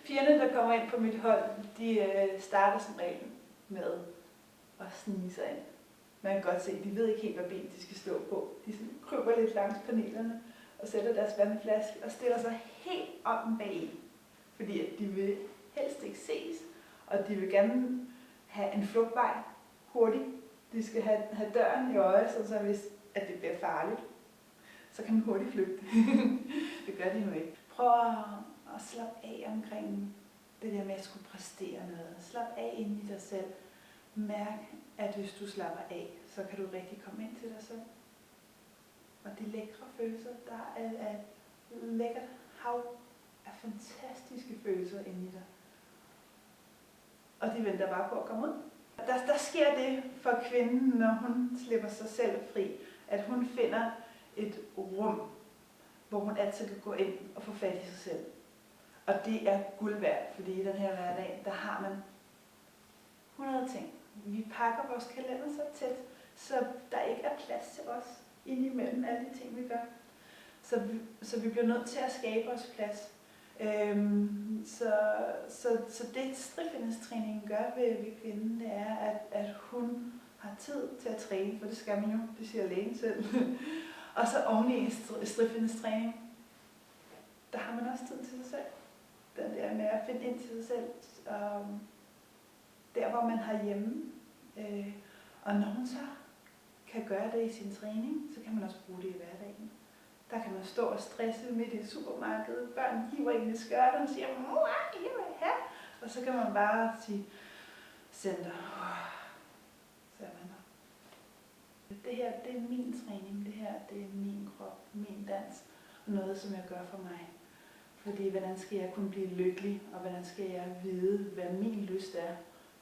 Pigerne, der kommer ind på mit hold, de starter som regel med at snige sig ind. Man kan godt se, at de ved ikke helt, hvad ben de skal stå på. De kryber lidt langs panelerne og sætter deres vandflaske og stiller sig helt om bag en. Fordi at de vil helst ikke ses, og de vil gerne have en flugtvej hurtigt. De skal have døren i øjet, så hvis at det bliver farligt, så kan man hurtigt flygte. Det gør de nu ikke. Prøv at slappe af omkring det der med at skulle præstere noget. Slap af ind i dig selv. Mærk, at hvis du slapper af, så kan du rigtig komme ind til dig selv. Og de lækre følelser, der er et lækkert hav af fantastiske følelser inde i dig. Og de venter bare på at komme ud. Der sker det for kvinden, når hun slipper sig selv fri, at hun finder et rum, hvor hun altid kan gå ind og få fat i sig selv. Og det er guld værd, fordi i den her hverdag, der har man 100 ting. Vi pakker vores kalender så tæt, så der ikke er plads til os indimellem alle de ting, vi gør. Så vi bliver nødt til at skabe os plads. Så det strifindestræningen gør ved kvinden, det er, at hun har tid til at træne, for det skal man jo, det siger lægen selv. Og så oveni en strifindestræning, der har man også tid til sig selv. Den der med at finde ind til sig selv, der hvor man har hjemme. Og når hun så kan gøre det i sin træning, så kan man også bruge det i hverdagen. Der kan man stå og stresse midt i supermarkedet. Børn hiver ind i skørtet og siger, mor, jeg vil have. Og så kan man bare sige, center. Så er man der. Det her, det er min træning. Det her, det er min krop, min dans. Og noget, som jeg gør for mig. Fordi hvordan skal jeg kunne blive lykkelig, og hvordan skal jeg vide, hvad min lyst er,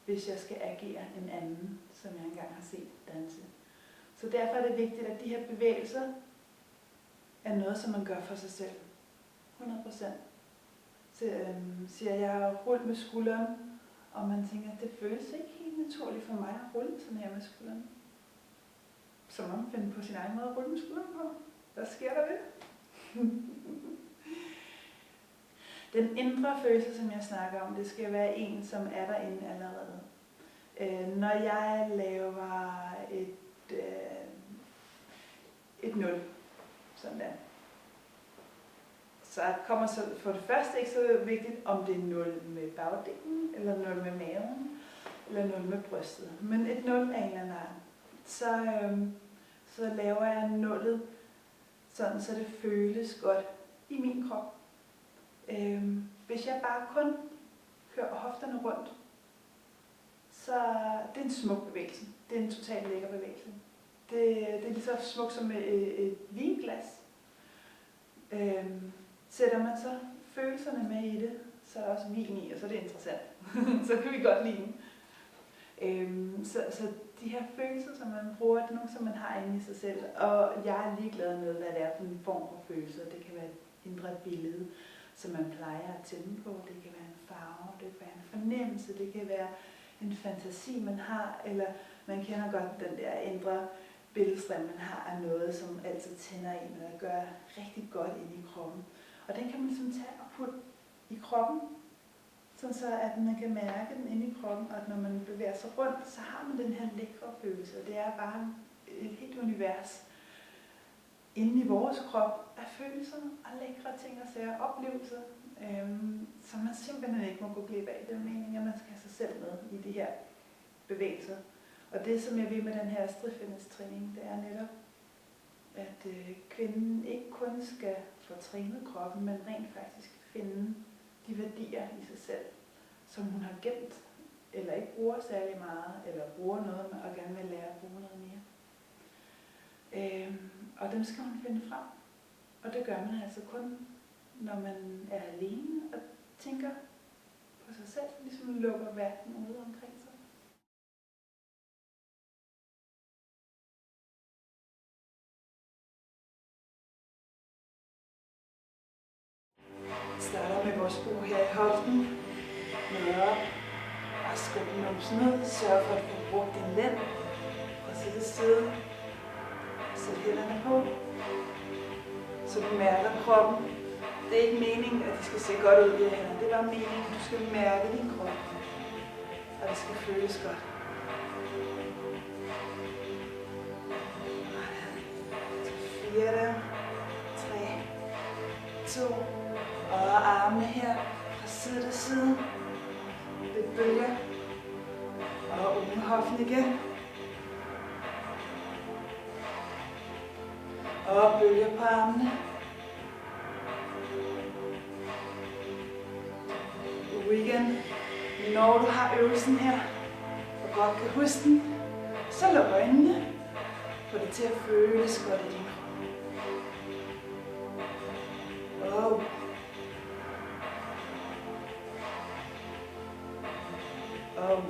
hvis jeg skal agere en anden, som jeg engang har set danse. Så derfor er det vigtigt, at de her bevægelser er noget, som man gør for sig selv. 100%. Så siger jeg, rulle med skulderen, og man tænker, det føles ikke helt naturligt for mig at rulle sådan her med skulderen. Så må man finde på sin egen måde at rulle med skulderen på. Hvad sker der ved? Den indre følelse, som jeg snakker om, det skal være en, som er derinde allerede. Når jeg laver et 0, sådan der, så kommer så for det første ikke så vigtigt, om det er 0 med bagdelen, eller 0 med maven, eller 0 med brystet. Men et 0 af en eller anden art. Så laver jeg 0'et, sådan så det føles godt i min krop. Hvis jeg bare kun kører hofterne rundt, så det er en smuk bevægelse. Det er en totalt lækker bevægelse. Det er lige så smukt som et vinglas. Sætter man så følelserne med i det, så er der også vin i, og så er det interessant. Så kan vi godt lide den. Så de her følelser, som man bruger, det er nogle, som man har inde i sig selv. Og jeg er ligeglad med, hvad det er for en form for følelser. Det kan være et indre billede, som man plejer at tænde på. Det kan være en farve, det kan være en fornemmelse, det kan være en fantasi, man har, eller man kender godt den der indre billedstrøm, man har af noget, som altid tænder en, og gør rigtig godt inde i kroppen. Og den kan man ligesom tage og putte i kroppen, sådan så at man kan mærke den inde i kroppen, og at når man bevæger sig rundt, så har man den her lækre følelse. Og det er bare et helt univers inde i vores krop af følelser og lækre ting og sager, oplevelser, som man simpelthen ikke må gå glip af. Det er meningen, at man skal have sig selv med i de her bevægelser. Og det, som jeg vil med den her strifindestræning, det er netop, at kvinden ikke kun skal få trænet kroppen, men rent faktisk finde de værdier i sig selv, som hun har gemt, eller ikke bruger særlig meget, eller bruger noget, og gerne vil lære at bruge noget mere. Og dem skal hun finde frem. Og det gør man altså kun, når man er alene og tænker på sig selv, ligesom lukker verden ude omkring sig. Vi starter med vores bro her i hoften. Møder op og skubber numsen ud. Sørg for at få brugt din lænd. Og sæt et sted. Sæt hænderne på. Så du mærker kroppen. Det er ikke meningen, at de skal se godt ud i hænderne. Det er bare meningen, at du skal mærke din krop. Og det skal føles godt. Så 4, 3, 2. Og armene her fra side til side. Lidt bølger. Og åbne hoften igen. Og bølger på armene. Igen. Når du har øvelsen her, og godt kan huske den, så luk øjnene. Få det til at føles godt i din krop. Oh. Oh.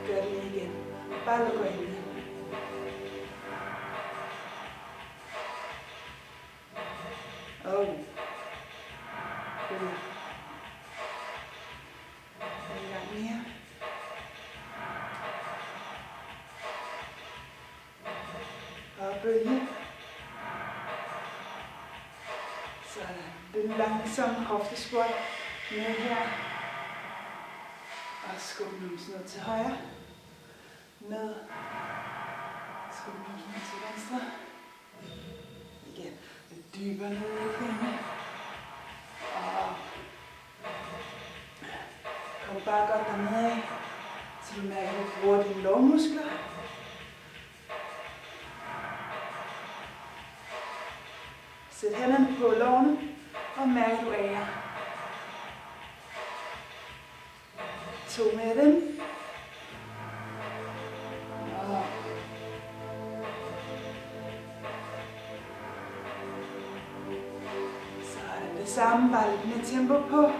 Gør det lige igen. Bare luk øjnene. Oh. Bølge. En gang mere. Og bølge. Sådan. Den langsomme hoftesquat med her. Og skub numsen ned til højre. Ned. Skub numsen ned til venstre. Igen. Lidt dybere ned i knæene. Og kom bare godt dernede af, så du mærker, at du bruger dine lårmuskler. Sæt hænderne på lårene og mærk, at du ærer. 2 med dem. Og så er det det samme, bare lidt mere tempo på.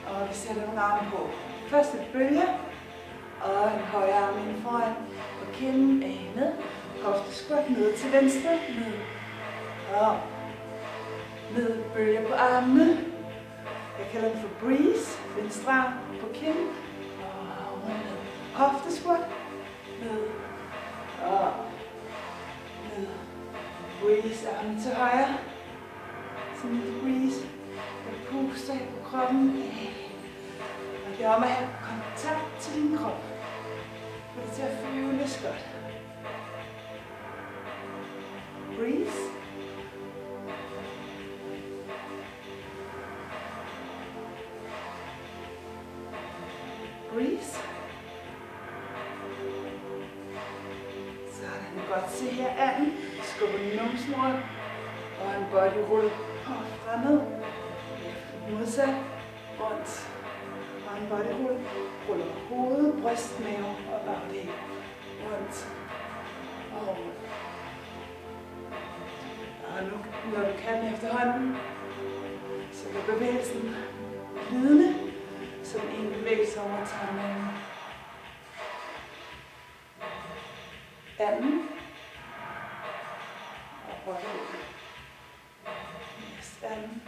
Og vi sætter nogle arme på. Først et bølge, og en højre arm ind foran, og kinden af ned. Hoftesquat ned til venstre, ned. Og ned, bølge på armene. Jeg kalder den for breeze. Venstre arm på kinden, og ned. Hoftesquat, ned. Og ned. Breeze, armene til højre. Sådan lidt breeze. Og puster her på kroppen. Og det er om at have kontakt til din krop. Få det til at føles godt. Breeze. Breeze. Sådan, godt se her anden. Skubber numsen rundt. Og en body roll fra ned. Modsat. Rundt. Og en body roll. Ruller hovedet, bryst, mave og bagdel. Rundt. Og rundt. Og nu, når du kan efterhånden, så gør bevægelsen glidende, så den ene bevægelse overtager den anden. Anden. Og body roll. Yes, anden.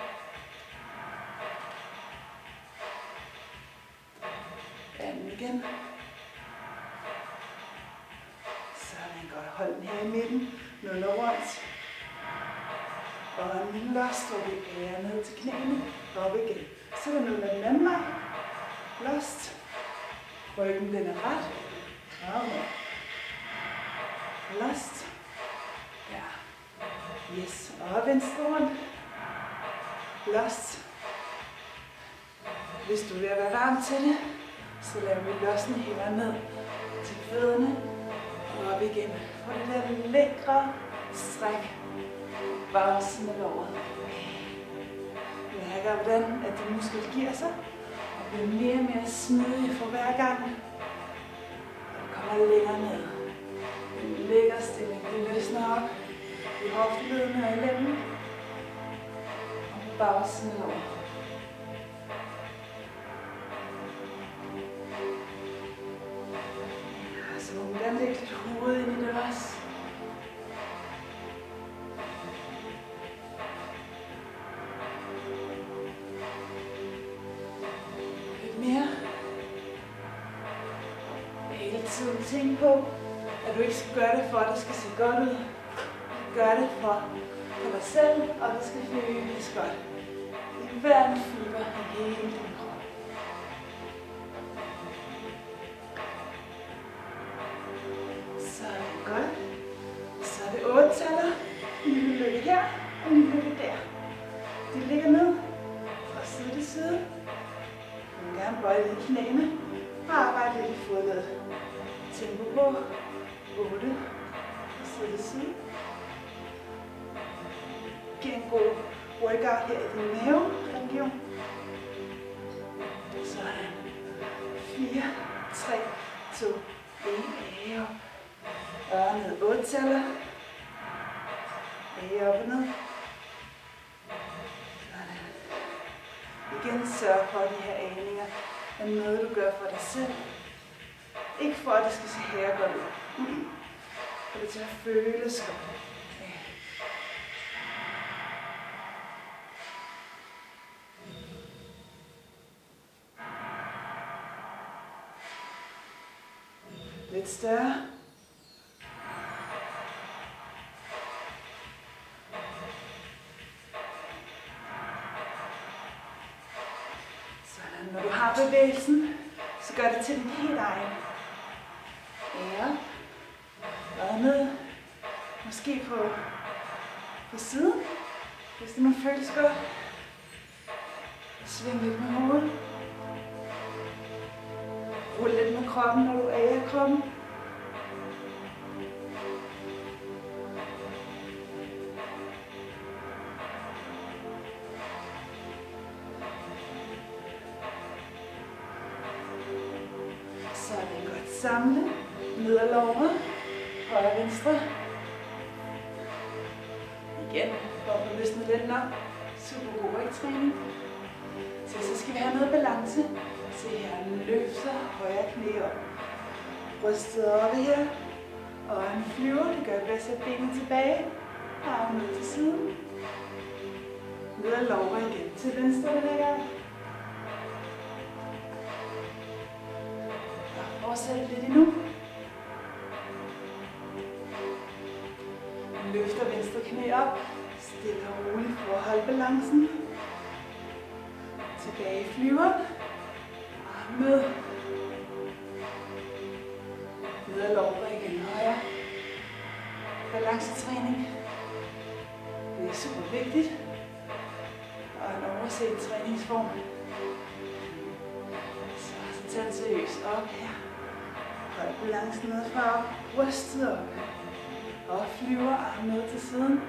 Anden igen. Sådan godt. Hold den her i midten. Nuller rundt. Og en lille lost, hvor vi ærer ned til knæene. Op igen. Så der nuller den anden vej. Lost. Ryggen den er ret. Fremad. Lost. Ja. Yes. Og venstre rundt. Lost. Hvis du vil være varm til det, så lader vi losne hænder ned til fødderne og op igen. For det der lækre stræk bagsiden af låret. Mærker hvordan at din muskel giver sig og bliver mere og mere smidig for hver gang. Og det kommer længere ned. En lækker stilling. Det løsner op i hofteledene og i lænden. Og på bagsiden af låret. Så må man gerne lægge lidt hoved ind i det også. Lidt mere. Hele tiden tænk på, at du ikke skal gøre det for, at det skal se godt ud. gøre det for dig selv, og det skal føles godt i hver en fiber i hele din krop. Så er det godt. Så er det 8 taller. En lille lykke her, og en lille lykke der. De ligger ned fra side til side. Du vil gerne bøje lidt i knæene og arbejde lidt i fodledet. Tempo på 8 fra side til side. Giv en god workout her i din maveregion. Sådan. 4, 3, 2, 1. Af op. Og ned 8 taller. Af op og ned. Igen sørg for, at de her aninger er noget, du gør for dig selv. Ikke for, at det skal se her godt ud. For det til at føles godt. Lidt større. Sådan, når du har bevægelsen, så gør det til din helt egen. Ja. Og ned. Måske på siden, hvis det nu føles godt. Sving lidt med hovedet. Rul lidt med kroppen, når du er i kroppen. Så er det godt samle. Ned ad låret. Højre og venstre. Igen. Prøv at løsne lidt nok. Super god rygtræning. Så skal vi have noget balance. Se her, løfter højre knæ op. Brystet oppe her. Og en flyver. Det gør vi ved at sætte benene tilbage. Arm ned til siden. Ned ad låret igen. Til venstre den her gang. Og fortsæt lidt endnu. Løfter venstre knæ op. Stille og roligt for at holde balancen. Tilbage i flyveren. Arm med. Ned ad låret igen højre. Balancetræning. Det er super vigtigt. Og en overset træningsform. Så tag den seriøst op her. Hold balancen ned fra brystet op. Og flyver armen ned til siden.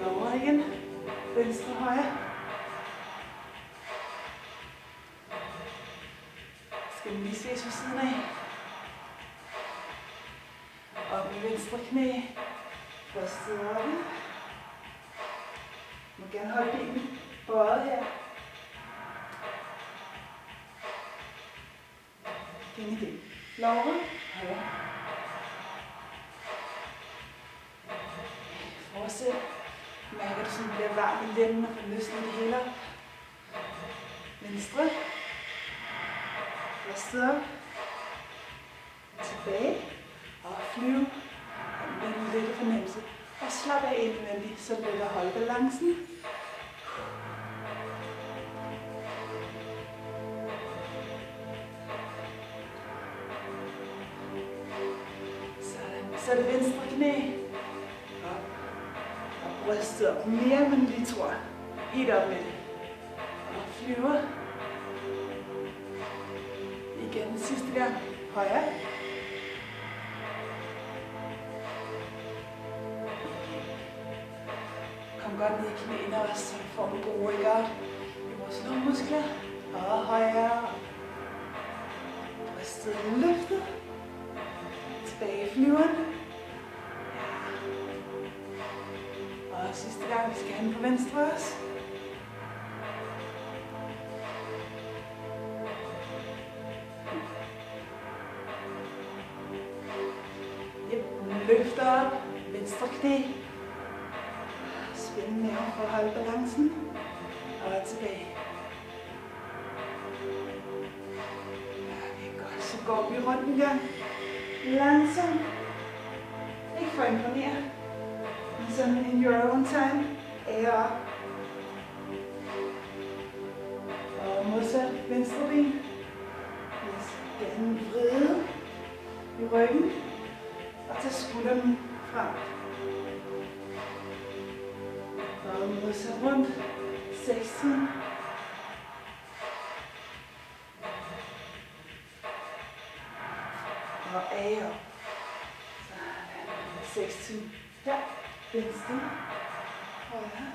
Lover igen. Venstre, højre. Skal den lige ses fra siden af. Op i venstre knæ. Brystet oppe. Du må gerne holde benene bøjet her. Igen igen. Lover. Højre. Fortsæt. Mærker du sådan, det bliver varmt i lænden og får løsnet det hele op. Venstre. Brystet op. Tilbage. Og flyve. Og med en lille fornemmelse. Og slap af indvendigt, så bliver der holde balancen. Sådan. Så er det venstre knæ. Op. Og brystet op. Mere end man lige tror. Helt op med det. Og flyver. Igen sidste gang. Højre. Kom godt ned i knæene også, så du får en god workout i vores lungmuskler. Og højre. Brystet løftet. Tilbage i flyveren. Ja. Og sidste gang, vi skal hen på venstre også. Løfter op. Venstre knæ. Spænd maven for at holde balancen. Og tilbage. Ja, det er godt. Så går vi rundt en gang. Langsomt. for at imponere. Men sådan in your own time. Ære op. Og modsat venstre ben. Den vrede i ryggen. Og tag skulderen frem. Og modsat rundt. 16. Og af op. Sådan. 16. Her. Venstre. Højre.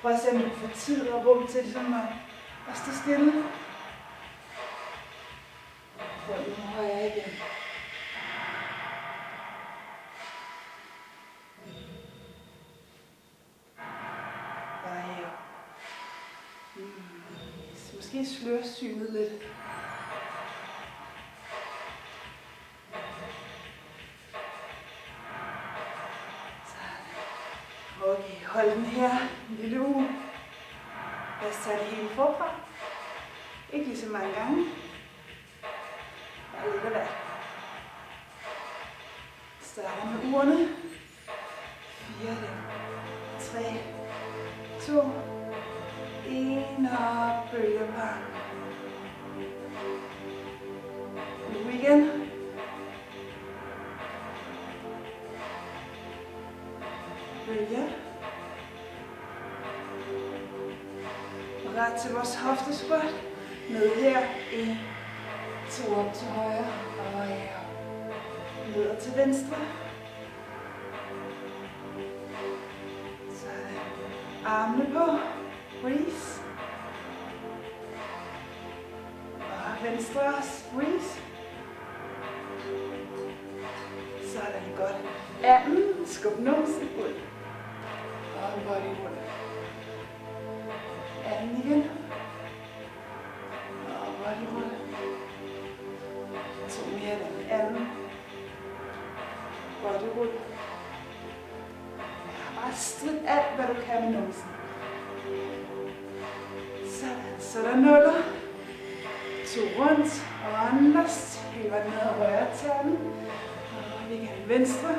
Prøv at se, om du får tid og rum til sådan at stå stille. Og nu højre igen. Og her. Måske slører synet lidt. Okay, hold den her en lille uge. Lad os tage det hele forfra. Ikke lige så mange gange. Bare lidt af hvert. Starter med ugerne. 4, 3, 2, 1 og bølgepar. Nu igen. Bølger. Ret til vores hoftespot. Ned her. 1, 2 op til højre. Og her. Ned til venstre. Sådan. Armene på. Breeze. Og venstre også. Breeze. Sådan godt. Anden. Skub nosen ud. Og en body roll. Anden igen. Og body roll. 2 mere den anden. Body roll. Bare strid alt, hvad du kan med nosen. Sådan. Så der nuller. 2 rundt. Og andres. Hæver ned og højre tanden. Og vi kan venstre.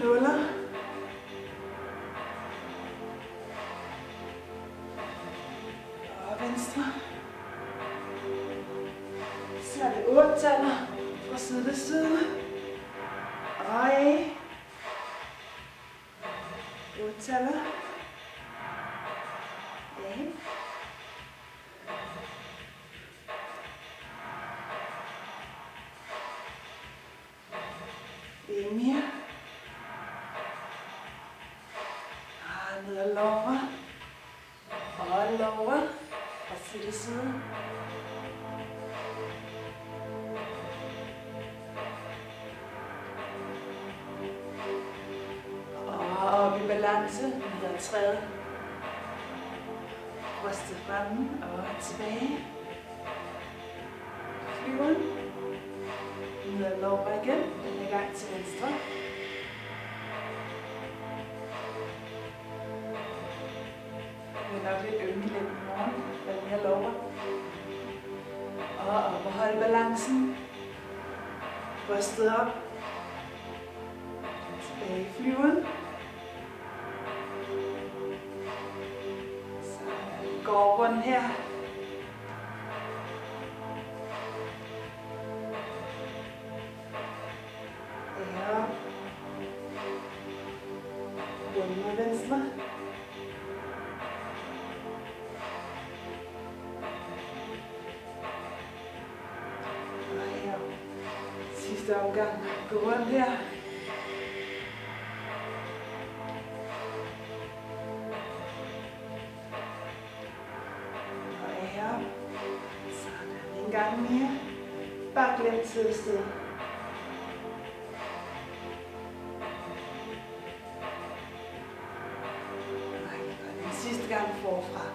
Nuller. Og venstre. Så er det 8 taller fra side til side. Og af. 8 taller. Af. En mere. Og ned og lover. Og lover. Og side til side. Og op i balance. Ned og træde. Brystet fremme og tilbage. Flyveren. Ned og lover igen. Denne gang til venstre. Det er nok lidt yndeligt i morgen, hvad den her lover. Og op og holde balancen. Brystet op. Tilbage i flyveren. Så går rundt her. Herop. Rundt med venstre. Sidste omgang. Gå rundt her. Og herop. Sådan. En gang mere. Bare glem tid og sted. Og den sidste gang forfra.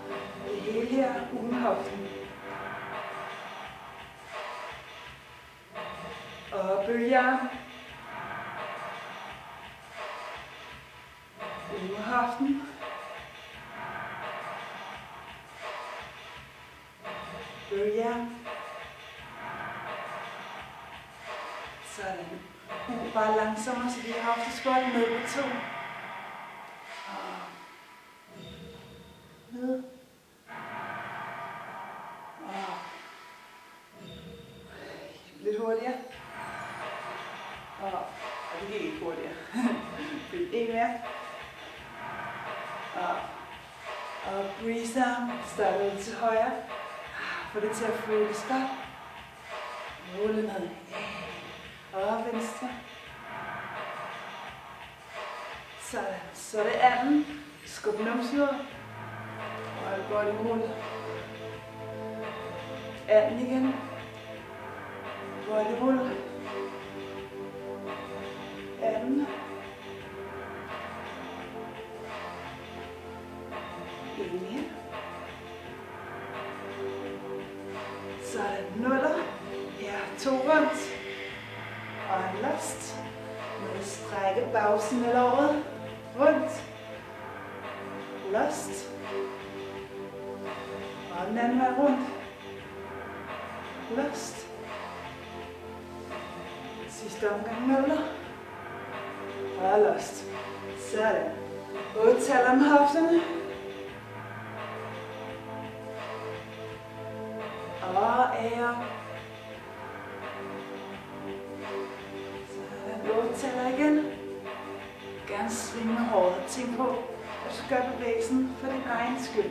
Det hele her uden hoften. Og bølger. Ud med hoften. Bølger. Sådan. Bare langsommere, så vi har hofteskålen ned på 2. Og ned. Og lidt hurtigere. Og det gik ikke hurtigere. En mere. Og breeze arm. Start lidt til højre. Få det til at føles godt. Rulle ned. Og venstre. Sådan. Så er det anden. Skub numsen ud. Og godt i rulle. Anden igen. Godt i rulle. Anden. En mere. Sådan. Nuller. Ja, 2 rundt. Og en last. Med strække bagsiden af låret. Rundt. Last. Og den anden vej rundt. Last. Sidste omgang nuller. Og last. Sådan. 8 taller med hofterne. Og ære. Sådan. 8 taller igen. Gerne svinge med håret. Tænk på, at du gør bevægelsen for din egen skyld.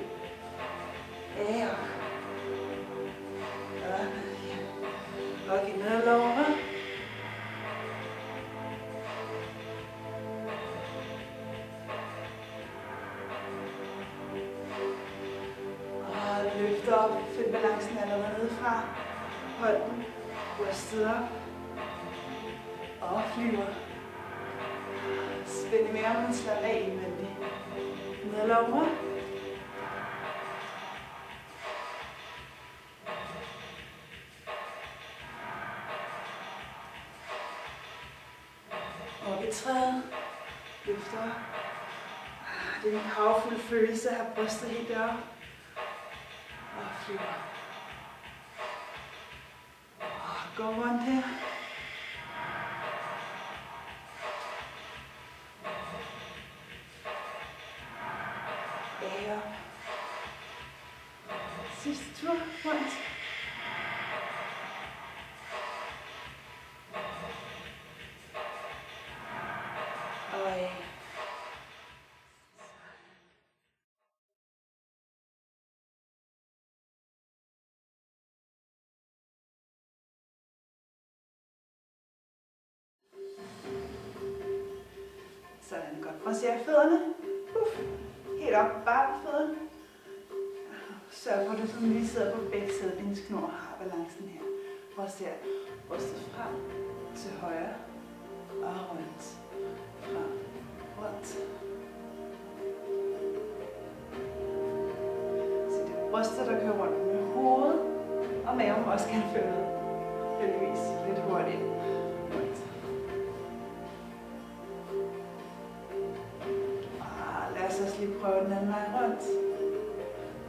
Ære. Og ned igen. Og giv ned låret. Løft op, find balancen allerede nedefra. Hold den, brystet op. Og flyver. Spænd i maven, slap af indvendigt. Ned over. Op i træet. Løft op. Det er en powerful følelse at have brystet helt deroppe. Og flyver. Og gå rundt her. Ære. Sidste tur rundt. Og af. Sådan, godt. Masser fødderne. Helt op, bare på fødderne. Sørg for, at du som lige sidder på begge sider af dine knor og har balancen her. Masser brystet frem til højre og rundt. Frem, rundt. Så det er brystet, der kører rundt med hovedet, og maven også kan følge med. Heldigvis lidt hurtigt. Rundt. Lad os også lige prøve den anden vej rundt.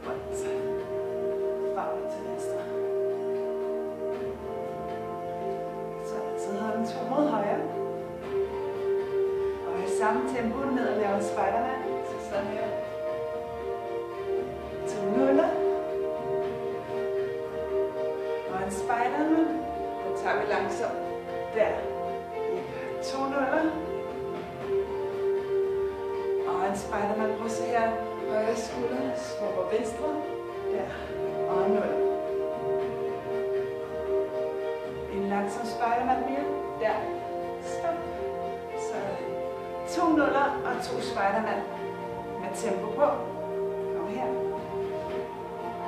Rundt. Frem til venstre. Så hedder den 2 mod højre. Og i samme tempo ned og laver en Spiderman. Så sådan her. 2 nuller. Og en Spiderman. Den tager vi langsomt. Der. 2 nuller. Og en Spiderman. Prøv at se her. Højre skulder. Svupper venstre. Der. Og en nuller. En langsom Spiderman mere. Der. Stop. Så 2 nuller og 2 Spiderman. Med tempo på. Kom her.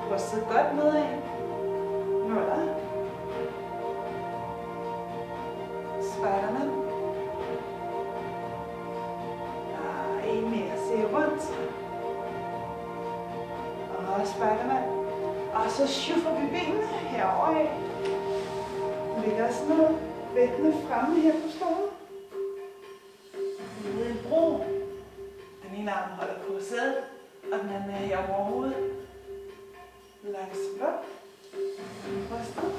Prøv at sidde godt nedad. Nuller. Spiderman. En mere. Se rundt. Og Spiderman. Og så shuffer vi benene herover af. Lægger os ned. Vægtene fremme her på stolen. Nede i en bro. Den ene arm holder på sædet, og den anden er her over hovedet. Langsomt op. Brystet.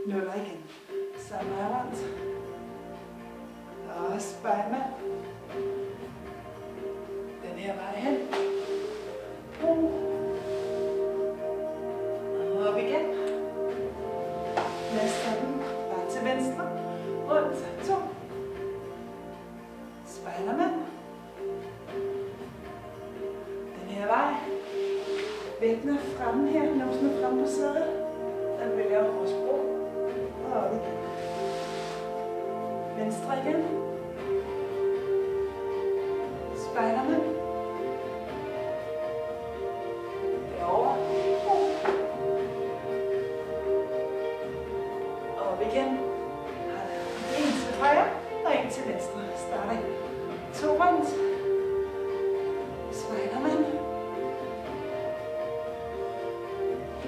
Nuller igen. Sammenholdt. Og spejlmand. Den her vej hen. Brug. Og op igen. Næste den. Bare til venstre. Rundt. 2. Spejlermand. Den her vej. Vægtene fremme her. Numsen er fremme på sædet. Den vil lave vores bro. Og op igen. Venstre igen. Spejlermand. Derovre. Op igen. En til højre og en til venstre. Starter 2 rundt. Spejlermand.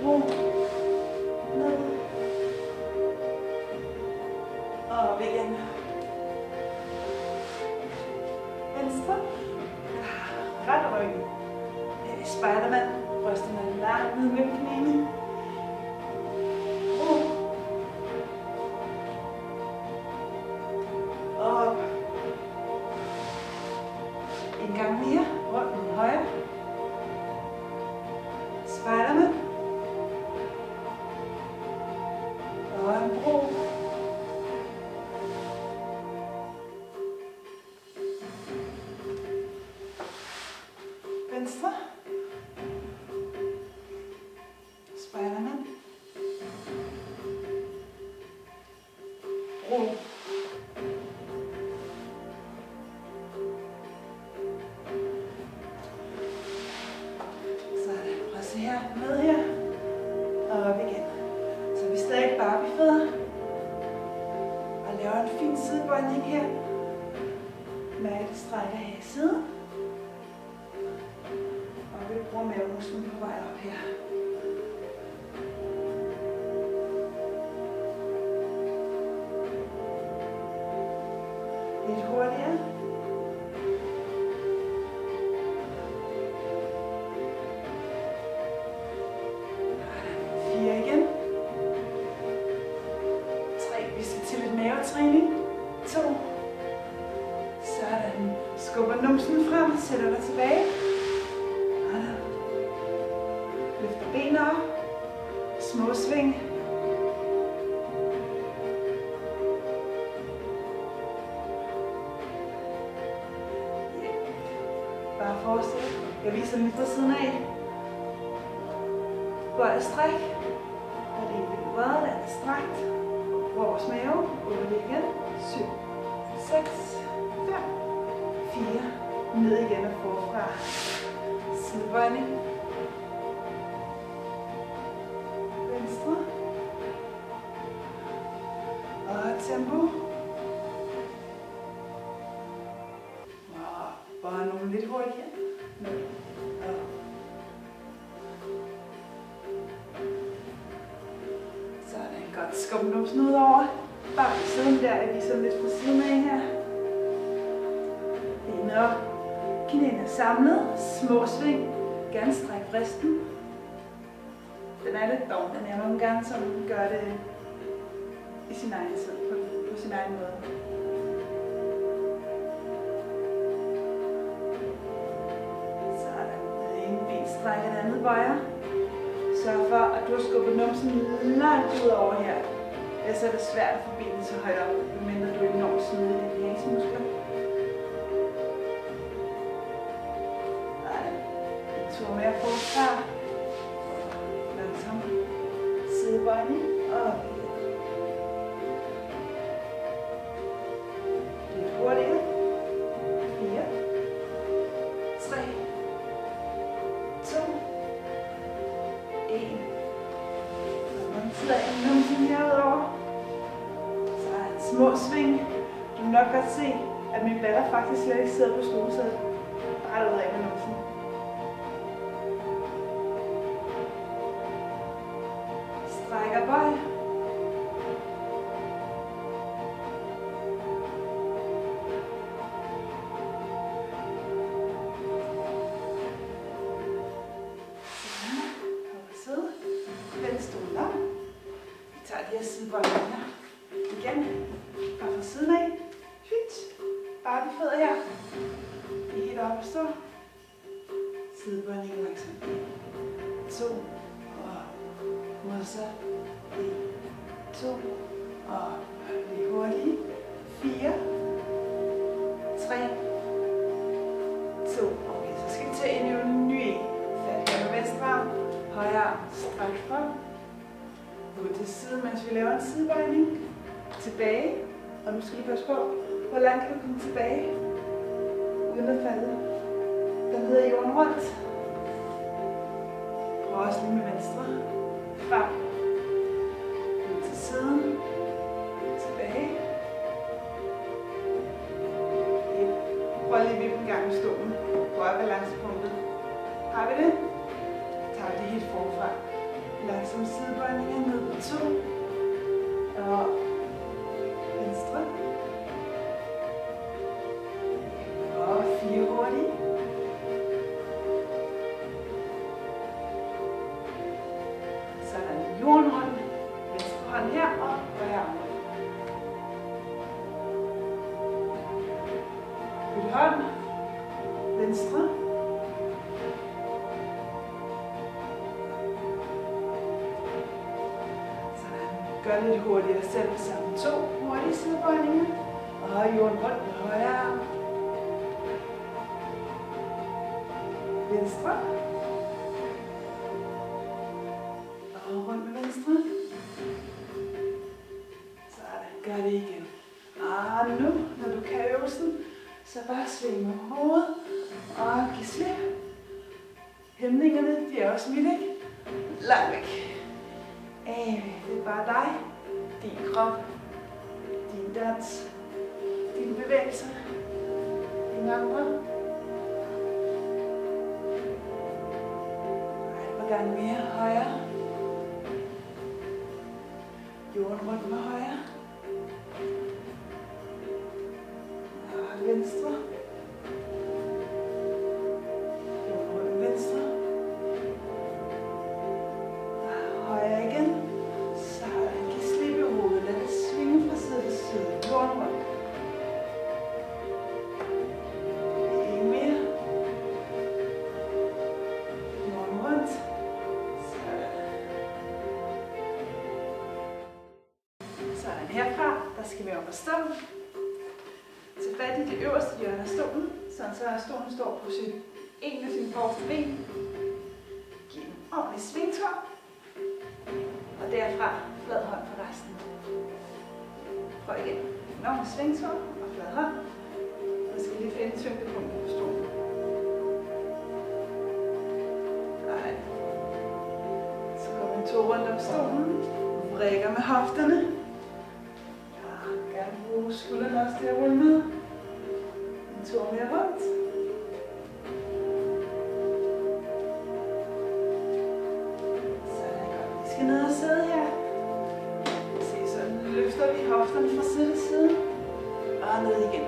Bro. Ned. Og op igen. Venstre. Ret ryggen. Spejlermand. Brysterne langt ned mellem knæene. Op. En gang mere. Rundt mod højre. Spejlermand. Og en bro. Venstre. Spejlermand. Bro. Sådan. Prøv at se her. Med her. Og op igen. Så vi stadig barbiefødder. Og laver en fin sidebøjning her. Mærke, det strækker her i siden. Og vi bruger mavemusklen på vej op her. Lidt hurtigere. Igen. 3. Vi skal til lidt mavetræning. 2. Sådan. Skubber numsen frem. Sætter dig tilbage. Løfter benene op. Små sving. Bare fortsæt. Jeg viser lige fra siden af. Bøj og stræk. Og det er lidt bredt, det er strakt. Vores mave. 8 igen. 7, 6, 5, 4. Ned igen og forfra. Sidebøjning. Venstre. Og tempo. Og bare nogle lidt hurtigt her. Ned. Og sådan, godt. Skub numsen ud over. Bare siden der, jeg viser lidt fra siden af her. Ind op. Knæene samlet. Små sving. Gerne stræk vristen. Den er lidt dog. Den er nogle gange, som gør det i sin egen tid, på sin egen måde. Sådan. Det ene ben strækker, det andet bøjer. Sørg for, at du har skubbet numsen langt ud over her. Ellers er det svært at få benet til højre op, medmindre du er enormt smidig i dine hængsmuskler. En tur mere forfra. Langsomt. Sidebøjning og lidt hurtigere. 4, 3, 2, 1. Og man sidder numsen herudover. Så er en små sving. Du kan nok godt se, at min baller faktisk slet ikke sidder på stolesædet. Bare ud af med numsen. Strækker bøj. Vend stolen op. Vi tager de her sidebøjninger igen. op og stå. Sidebøjning langsomt. 1, 2, og modsat. 1, 2, og lige hurtigt. 4, 3, 2. Okay, så skal vi tage en ny en. Fat her med venstre arm, højre arm, stræk frem. Ud til siden, mens vi laver en sidebøjning. Tilbage, og nu skal du passe på, hvor langt kan du komme tilbage, uden at falde. Den hedder jorden rundt. Prøv også lige med venstre. Frem. Ud til siden. Tilbage. Prøv lige at vippe en gang med stolen. Hvor er balancepunktet? Har vi det? Tager vi det helt forfra. Langsom sidebøjninger ned på 2. Og venstre. Og 4 hurtigt. Sådan jorden rundt. Venstre hånd her og højre arm. Byt hånd. Venstre. Gør lidt hurtigere selv sammen. 2 hurtige sidebøjninger. Og jorden rundt med højre arm. Venstre. Og rundt med venstre. Sådan. Gør det igen. Og nu, når du kan øvelsen, så bare sving med hovedet. Og giv slip. Hæmningerne, de er også midt, ikke? Langt væk. Det er bare dig, din krop, din dans, dine bevægelser, dine andre. Et par gange mere højre. Jorden rundt med højre. Og venstre. Jorden rundt med venstre. Højre igen. Så kan slippe hovedet. Lad det svinge fra side til side. Jorden rundt. En mere. Jorden rundt. Sådan herfra, der skal vi op og stå. Tag fat i det øverste hjørne af stolen, sådan så stolen står på en af sine forreste ben. Giv en ordentlig svingtur. Og derfra flad hånd for resten. Prøv igen. En ordentlig svingtur og flad hånd. Og så skal vi lige finde tyngdepunktet på stolen. Nej. Så går vi en tur rundt om stolen. Vrikker med hofterne. Ja, gerne bruge skuldrene også til at rulle med. En tur mere rundt. Ned og sidde her. Se, så løfter vi hofterne fra side til side. Og ned igen.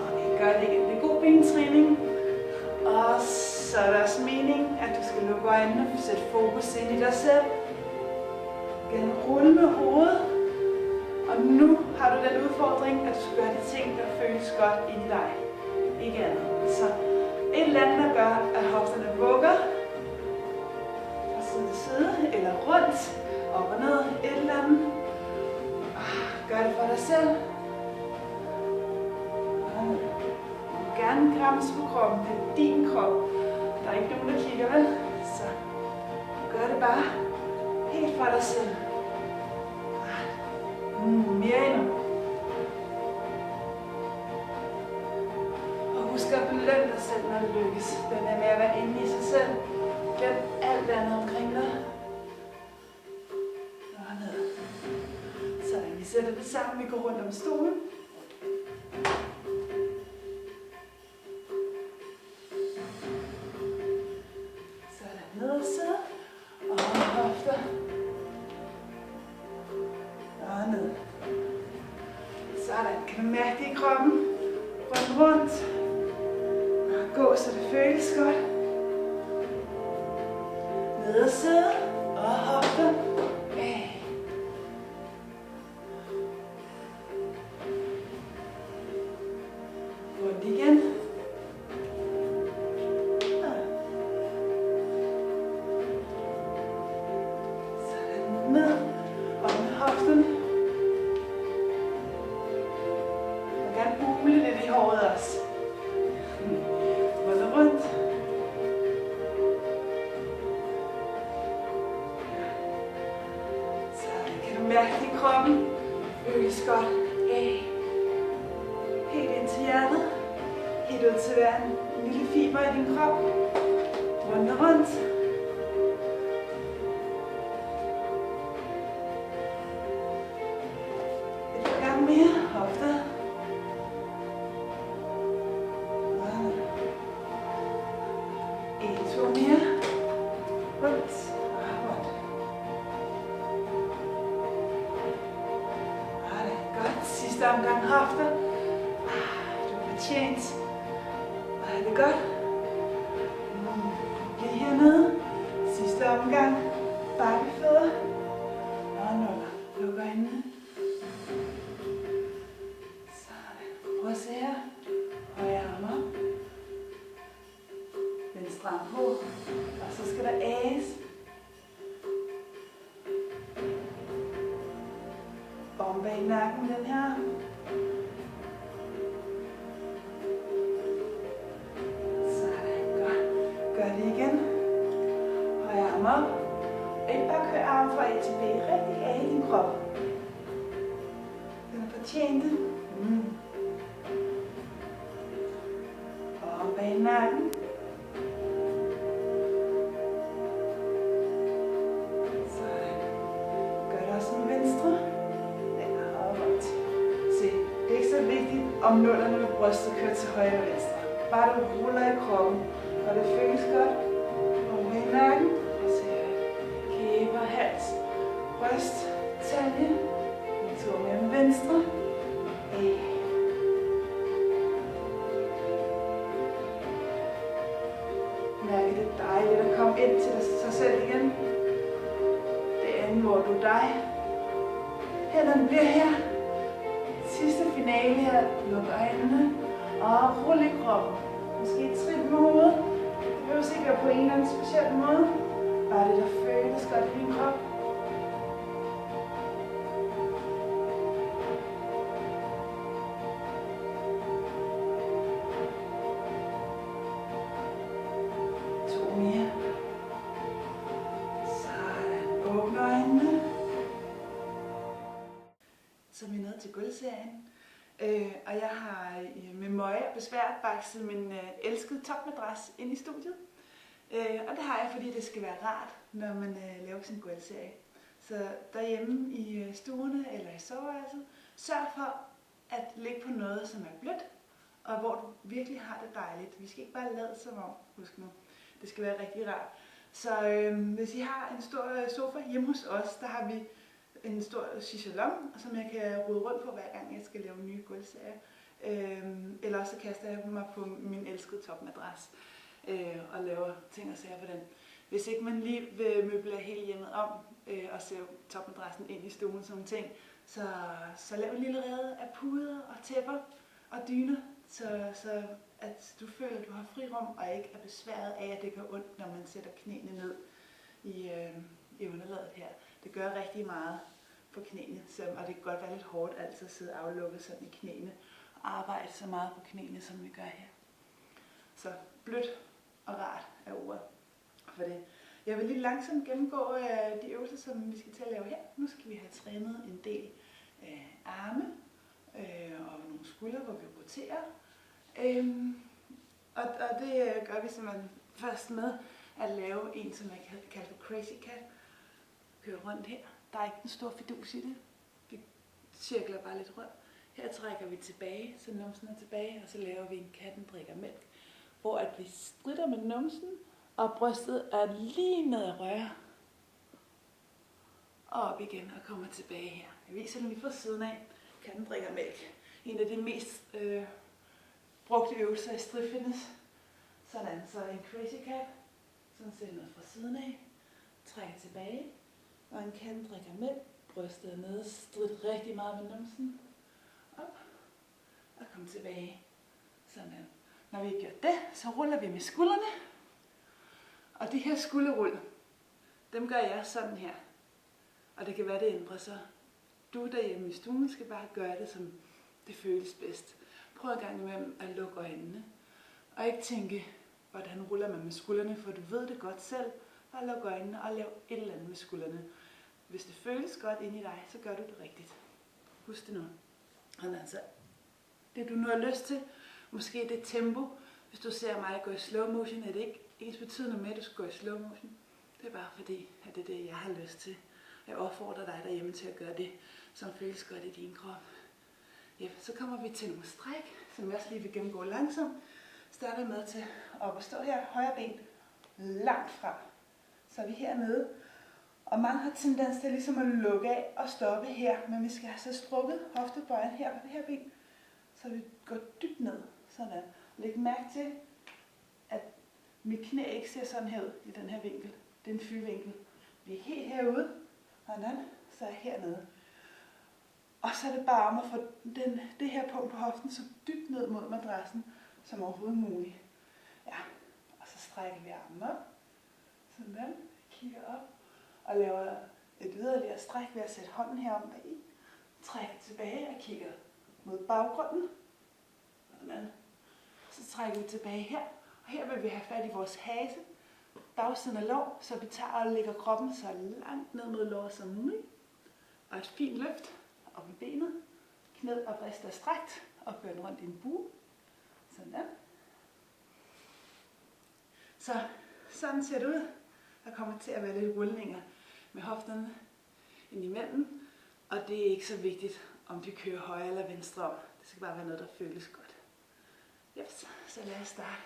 Okay, gør det igen. Det er god bentræning. Og så er der også meningen, at du skal lukke øjnene og sætte fokus ind i dig selv. Igen, rulle med hovedet. Og nu har du den udfordring, at du skal gøre de ting, der føles godt inde i dig. Ikke andet. Så et eller andet, der gør, at hofterne vugger. Side eller rundt, op og ned, et eller andet. Gør det for dig selv. Du må gerne krammes på kroppen, det er din krop. Der er ikke nogen, der kigger, vel? Så gør det bare helt for dig selv. Mere endnu. Og husk at belønne dig selv, når det lykkes. Den er med at være inde i sig selv. Glem alt andet omkring dig. Og ned. Sådan, vi sætter det sammen. Vi går rundt om stolen. Sådan, ned og sidde. Og hofter. Og ned. Sådan, kan du mærke det i kroppen? Rundt. Og gå, så det føles godt. Ned og sidde, og hofter af. igen. Sådan ned. Og med hoften. Og gerne ule lidt i håret også. Rulle rundt. Så kan du mærke det i kroppen. Føles godt af. Helt ind til hjertet. Helt ud til hver en lille fiber i din krop. Rundt og rundt. Et par gange mere. Hofter. En tur mere. Rundt og rundt. Godt. Sidste omgang hofter. Du er fortjent. Og er det godt? Bliv hernede. Sidste omgang. Bakkefødder. Og nuller. Luk øjnene. Sådan. Prøv at se her. Højre arm op. Venstre arm på. Og så skal der æges. Om bag nakken den her. Sådan, godt. Gør det igen. Højre arm op. Ikke bare kør armen fra A til B. Rigtig af i din krop. Den er fortjent. Og om bag nakken. Sådan. Gør det også med venstre. Det er ikke så vigtigt, om nullerne med brystet kører til højre og venstre. Bare du ruller i kroppen, og det føles godt. Og med i nakken, og så kæber, hals, bryst, talje. En tur mere med venstre. Mærke det er dejligt at komme ind til sig selv igen. Det andet, hvor du er dig. Hænderne bliver her. Sidste finale her. Luk øjnene og rulle i kroppen. Måske et trin med hovedet. Det behøver ikke være på en eller anden speciel måde. Bare det, der føles godt i din krop. To mere. Sådan. Åbne øjnene. Så er vi nået til gulvserien. Og jeg har med møje og besvær bakset min elskede topmadras ind i studiet. Og det har jeg, fordi det skal være rart, når man laver sin gulvserie. Så derhjemme i stuerne eller i soveværelset, sørg for at ligge på noget, som er blødt, og hvor du virkelig har det dejligt. Vi skal ikke bare lade som om, husk nu. Det skal være rigtig rart. Så hvis I har en stor sofa hjemme hos os, der har vi en stor chaiselong, som jeg kan rode rundt på, hver gang jeg skal lave nye gulvserier. Eller også så kaster jeg mig på min elskede topmadras og laver ting og sager på den. Hvis ikke man lige vil møblere hele hjemmet om og sæve topmadrassen ind i stuen som ting, så lav en lille rede af puder og tæpper og dyner, så at du føler, at du har frirum og ikke er besværet af, at det gør ondt, når man sætter knæene ned i underlaget her. Det gør rigtig meget på knæene, og det kan godt være lidt hårdt altid at sidde aflukket sådan i knæene og arbejde så meget på knæene, som vi gør her. Så blødt og rart er ordet for det. Jeg vil lige langsomt gennemgå de øvelser, som vi skal til at lave her. Nu skal vi have trænet en del arme og nogle skuldre, hvor vi roterer. Og det gør vi simpelthen først med at lave en, som jeg kalder for Crazy Cat. Kører rundt her. Der er ikke en stor fidus i det. Vi cirkler bare lidt rundt. Her trækker vi tilbage, så numsen er tilbage, og så laver vi en katten drikker mælk, hvor at vi stritter med numsen, og brystet er lige med at røre. Og op igen og kommer tilbage her. Jeg viser den lige fra siden af. Katten drikker mælk. En af de mest brugte øvelser i Street Fitness. Sådan, så en Crazy Cat. Sådan ser noget fra siden af. Trækker tilbage. Og en katten drikker mælk. Brystet er nede. Strid rigtig meget med numsen. Op. Og kom tilbage. Sådan. Når vi har gjort det, så ruller vi med skuldrene. Og de her skulderrull, dem gør jeg sådan her. Og det kan være, det ændrer sig. Du derhjemme i stuen skal bare gøre det, som det føles bedst. Prøv en gang imellem at lukke øjnene. Og ikke tænke, hvordan ruller man med skuldrene, for du ved det godt selv. Bare luk øjnene og lav et eller andet med skuldrene. Hvis det føles godt inde i dig, så gør du det rigtigt. Husk det nu. Og altså, det du nu har lyst til, måske det tempo. Hvis du ser mig gå i slow motion, er det ikke ens betydende med, at du skal gå i slow motion. Det er bare fordi, at det er det, jeg har lyst til. Jeg opfordrer dig derhjemme til at gøre det, som føles godt i din krop. Ja, så kommer vi til nogle stræk, som jeg også lige vil gennemgå langsomt. Starter med til op og stå her, højre ben langt frem. Så er vi hernede. Og mange har tendens til ligesom at lukke af og stoppe her, men vi skal have så strukket hoftebøjen her på det her ben, så vi går dybt ned. Sådan. Læg mærke til, at mit knæ ikke ser sådan her ud i den her vinkel. Det er en flyvinkel. Vi er helt herude, sådan, så er jeg hernede. Og så er det bare om at få det her punkt på hoften så dybt ned mod madrassen som overhovedet muligt. Ja, og så strækker vi armen op. Sådan, kigger op og laver et yderligere stræk ved at sætte hånden herom bag. Trækker tilbage og kigger mod baggrunden. Sådan. Så trækker vi tilbage her. Og her vil vi have fat i vores hase, bagsiden af lår, så vi tager og lægger kroppen så langt ned mod låret som muligt. Og et fint løft op i benet. Knæet og brist er strakt og bøn rundt i en bue. Sådan. Så sådan ser det ud. Der kommer til at være lidt rullinger med hofterne indimellem. Og det er ikke så vigtigt, om vi kører højre eller venstre om. Det skal bare være noget, der føles godt. Yes, så lad os starte.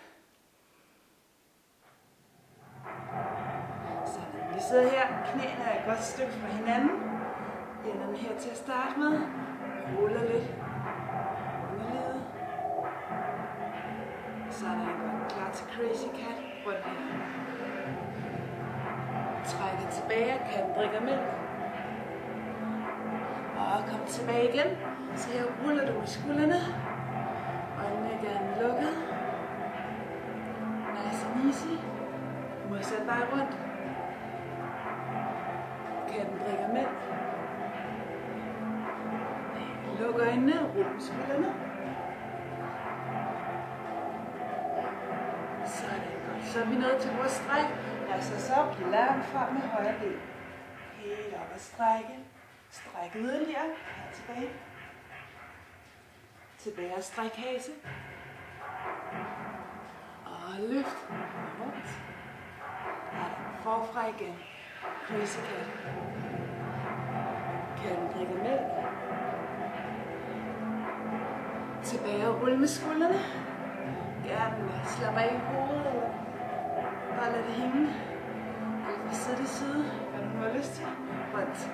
Sådan, vi sidder her. Knæene er et godt stykke fra hinanden. Hænderne her til at starte med. Ruller lidt. Underlivet. Så er der godt klar til Crazy Cat. Rundt her. Trækker tilbage. Katten drikker mælk. Og kom tilbage igen. Så her ruller du med skuldrene. Øjnene er gerne lukket. Nice and easy. Modsat vej rundt. Katten drikker mælk. Luk øjnene, rul med skuldrene. Så er det godt. Så er vi nået til vores stræk. Rejser os op, langt frem med højre ben. Helt op og strække. Stræk yderligere. Her tilbage. Tilbage og stræk hase. Og løft. Rundt. Forfra igen. Crazy Cat. Katten drikker mælk. Tilbage og rulle med skuldrene. Gerne slap af i hovedet, eller bare lad det hænge. Eller fra side til side, hvad du nu har lyst til. Rundt.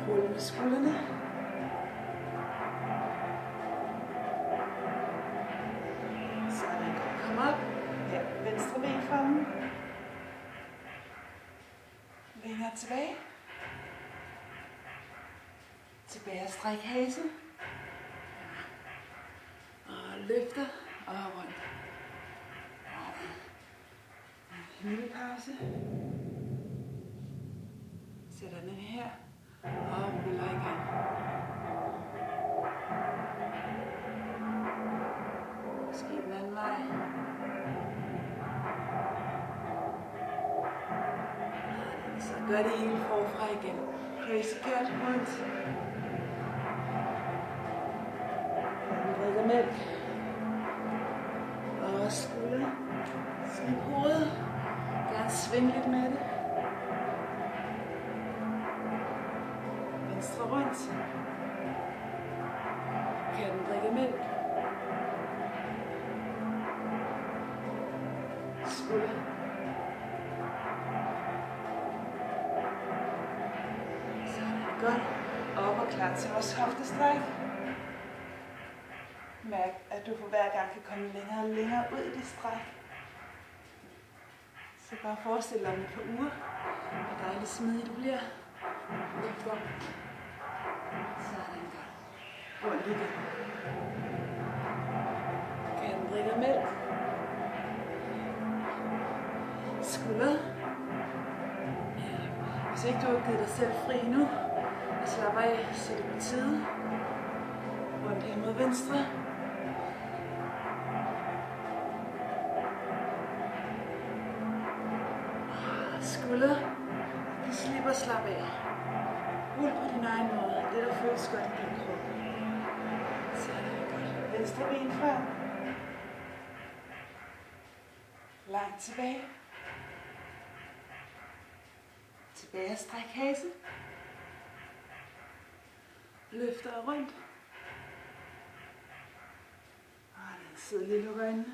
Rulle med skuldrene. Sådan. Kom op. Her, venstre ben fremme. Længere tilbage. Tilbage og stræk hasen. Og løfter og rundt. En lille pause. Sætter den her. Og ruller igen. Måske den anden vej. Så gør det hele forfra igen. Crazy Cat rundt. Den drikker mælk. Og skulder. Smid hovedet. Gerne svinge lidt med det. Venstre rundt. Katten drikker mælk. Skulder. Så er det godt. Op og klar til vores hoftestræk. Mærk, at du for hver gang kan komme længere og længere ud i det stræk. Så bare forestil dig om et par uger, hvor dejligt smidigt du bliver. Løft op. Sådan godt. Rundt igen. Katten drikker mælk. Skulder. Hvis ikke du har givet dig selv fri nu, og slapper af, så er det på tide. Rundt her mod venstre. Skulder. De slipper slap af. Rul på din egen måde. Det der føles godt i din krop. Så er det godt. Venstre ben frem. Langt tilbage. Tilbage og stræk hasen. Løfter rundt. Og den sidder lige lukker øjnene.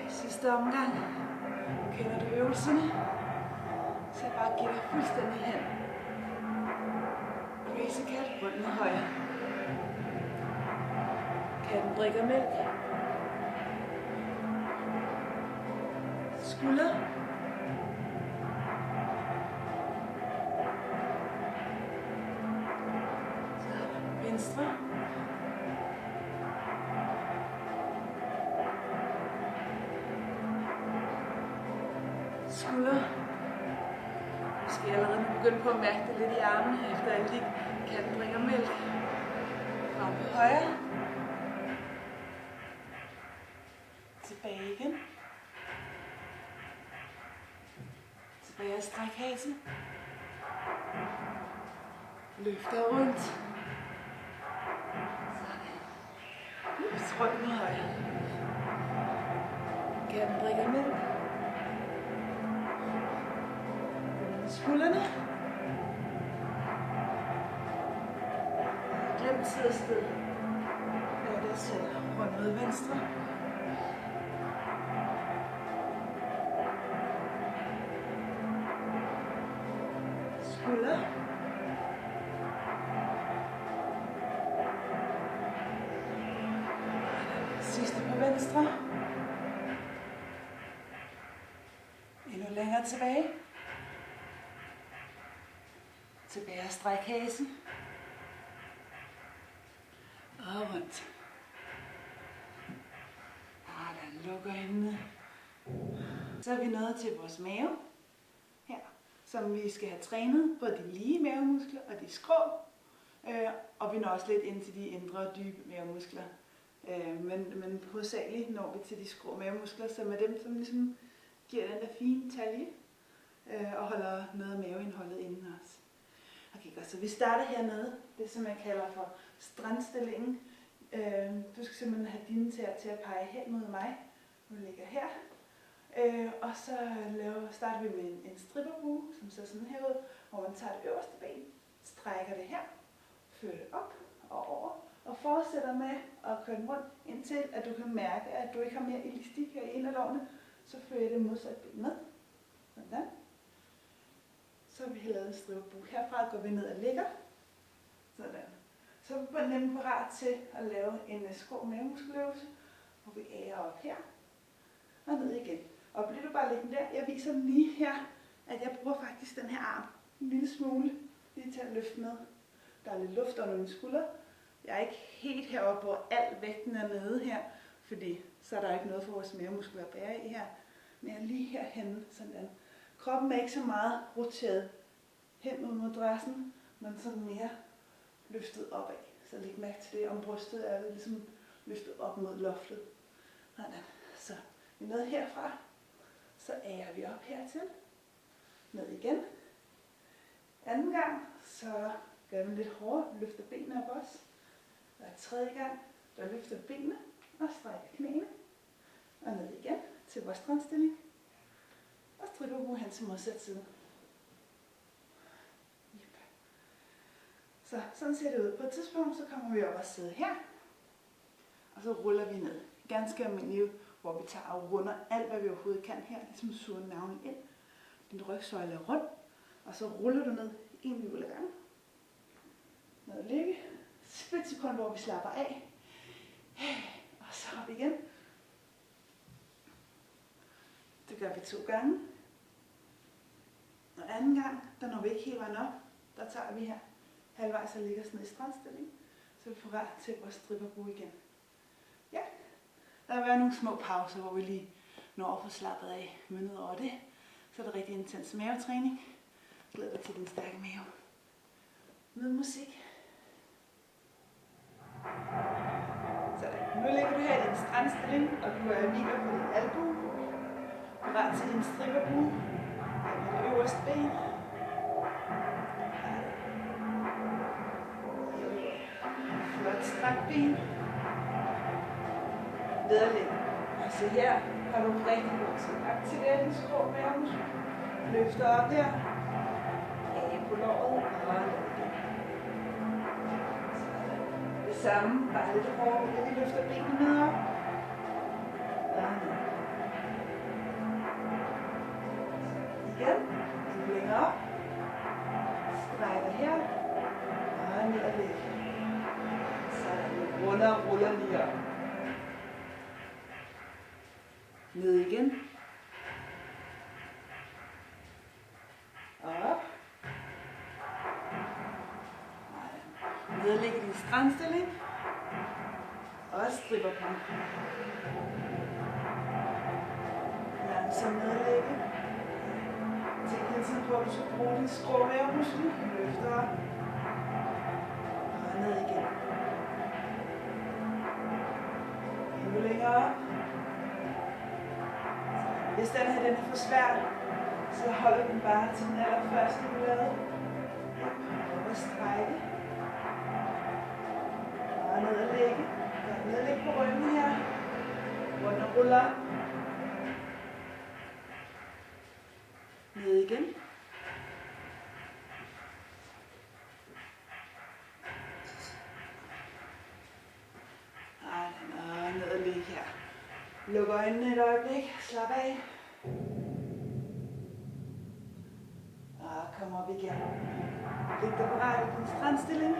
Sidste omgang. Kender du øvelserne? Så bare giv dig fuldstændig hen. Crazy cat, rundt mod højre. Katten drikker mælk. Skulder. Så venstre. Skulder. Måske allerede nu begynde på at mærke det lidt i armen, efter at katten drikker mælk. Frem på højre. Tilbage igen. Tilbage og stræk hasen. Løfter rundt. Sådan. Løft rundt mod højre. Katten drikker mælk. Skuldrene. Glem tid og sted. Lad det selv. Rundt mod venstre. Skulder. Sidste på venstre. Endnu længere tilbage. Tilbage og stræk hasen. Og rundt. Der lukker øjnene. Så er vi nået til vores mave. Her. Som vi skal have trænet. Både de lige mavemuskler og de skrå. Og vi når også lidt ind til de indre dybe mavemuskler. Men hovedsageligt når vi til de skrå mavemuskler, som er dem, som ligesom giver den der fine talje. Og holder noget af maveindholdet inden os. Okay, godt. Så vi starter hernede, det som jeg kalder for strandstillingen. Du skal simpelthen have dine tæer til at pege hen mod mig. Du ligger her. Og så starter vi med en stripperbue, som ser sådan her ud, hvor man tager det øverste ben, strækker det her, fører det op og over, og fortsætter med at køre den rundt, indtil at du kan mærke, at du ikke har mere elastik her i inderlårene, så fører jeg det modsat ben med. Sådan. Så har vi lavet en stripperbue. Herfra går vi ned og ligger. Sådan. Så er vi nemlig parat til at lave en skrå mavemuskeløvelse, hvor vi ærer op her og ned igen. Og bliver du bare liggende der, jeg viser lige her, at jeg bruger faktisk den her arm en lille smule lige til at løfte med. Der er lidt luft under mine skuldre. Jeg er ikke helt heroppe, hvor al vægten er nede her, fordi så er der ikke noget for vores mavemuskler at bære i her. Men jeg er lige herhenne, sådan. Kroppen er ikke så meget roteret hen mod madrassen, men sådan mere løftet opad. Så læg mærke til det, om brystet er ligesom løftet op mod loftet. Sådan. Så vi er nede herfra, så ærer vi op hertil. Ned igen. Anden gang, så gør vi lidt hårdere, løfter benene op også. Og tredje gang, der løfter benene og strækker knæene. Og ned igen til vores strandstilling. Og stripperbue hen til modsat side. Yep. Så sådan ser det ud. På et tidspunkt, så kommer vi op og sidder her. Og så ruller vi ned. Ganske almindeligt, hvor vi tager og runder alt, hvad vi overhovedet kan her. Ligesom suger navlen ind. Din rygsøjle er rund. Og så ruller du ned en hjul ad gangen. Ned og ligge. Splitsekund, hvor vi slapper af. Og så op igen. Det gør vi 2 gange. Og anden gang, der når vi ikke helt vejen op, der tager vi her halvvejs og ligger sådan i strandstilling, så vi får ret til vores stripperbue igen. Ja, der vil være nogle små pauser, hvor vi lige når at få slappet af, men ud over det, så er det rigtig intens mavetræning. Glæder dig til den stærke mave. Med musik. Så nu ligger du her i din strandstilling, og du hviler på din albue. Parat til din stripperbue. Med det øverste ben. Flot strakt ben. Nederlæg. Og se her har du rigtig god tid. Aktiver din skrå mavemuskel. Løfter op her. Af på låret og ned igen. Det samme, bare lidt hårdt. Vi løfter benene ned op. Og ned. Igen. Lidt længere op. Strækker her. Og ned og væk. Så ruller lige op. Ned igen. Op. Nedlæg din strandstilling. Og stripper på. Langsomt nedlægge. Tænk hele tiden på, at du skal bruge din skrå mavemuskel. Løfter op. Og ned igen. Endnu længere op. Hvis den her den er for svær, så holder den bare til den allerførste, du lavede. Op og strække. Og ned og lægge. Ned og lægge på ryggen her. Rundt og ruller. Ned igen. Og ned og lægge her. Luk øjnene et øjeblik. Slap af. Og kom op igen. Læg dig parat i din strandstilling.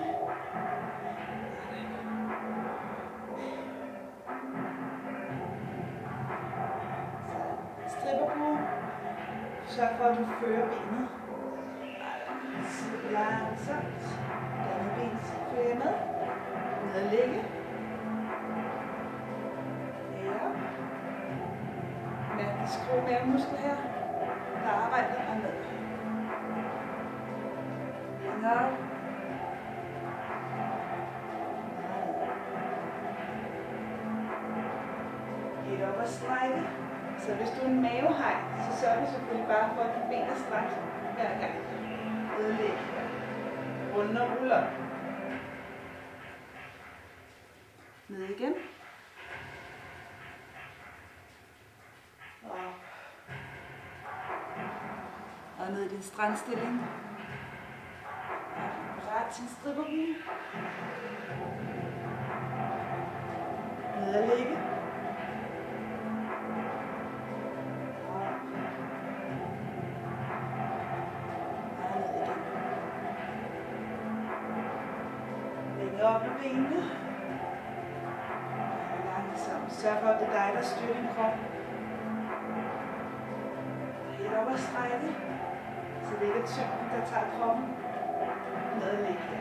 Stripper på. Sørg for, at du fører benet. Slip langsomt. Det andet ben følger med. Ned og lægge. Mærk de skrå mavemuskler her, der arbejder og ned. Længere. Helt op og strække. Så hvis du er en mavehaj, så sørger du selvfølgelig bare for, at dit ben er strakt hver gang. Nedlæg her. Rundt og ruller. Ned igen. Og ned i din strandstilling. Parat til en stripperbue. Ned at ligge. Og ned igen. Længere op med benene. Langsomt. Sørg for, at det er dig, der styrer din krop. Helt op og strække. Så det er ikke tyngden, der tager kroppen. Ned og læg her.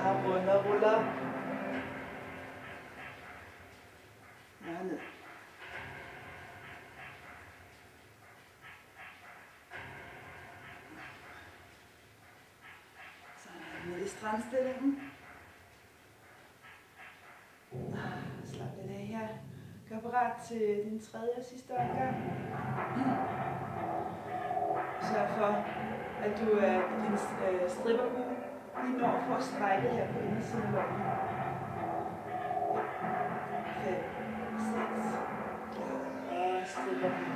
Og rundt og ruller. Og ned. Så ned i strandstillingen. Slap lidt af her. Gør parat til din tredje og sidste omgang. Sørg for, at du din stripperbue lige når for at strække her på indersiden af lommen. 5, 6, og stripperbue.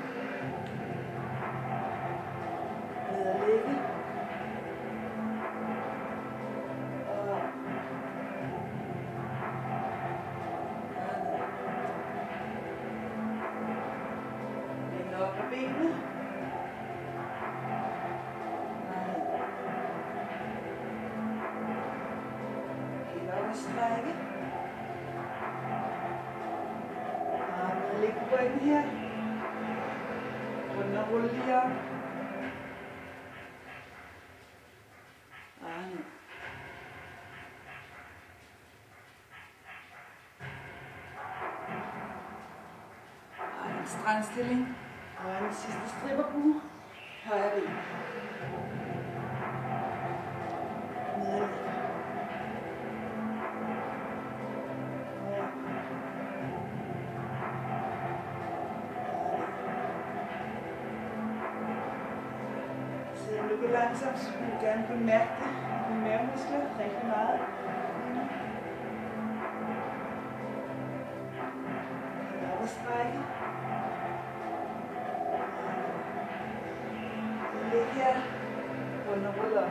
Ned og lægge. Og længere op af benene. Strække. Og læg på ryggen her. Rundt og rulle lige op. Og ned. Og en strandstilling. Og en sidste stripperbue. Højre ben. Ned. Du kan langsomt, så vil du gerne kunne mærke det i dine mavemuskler rigtig meget. Op og strække. Læg her. Rundt og rulle op.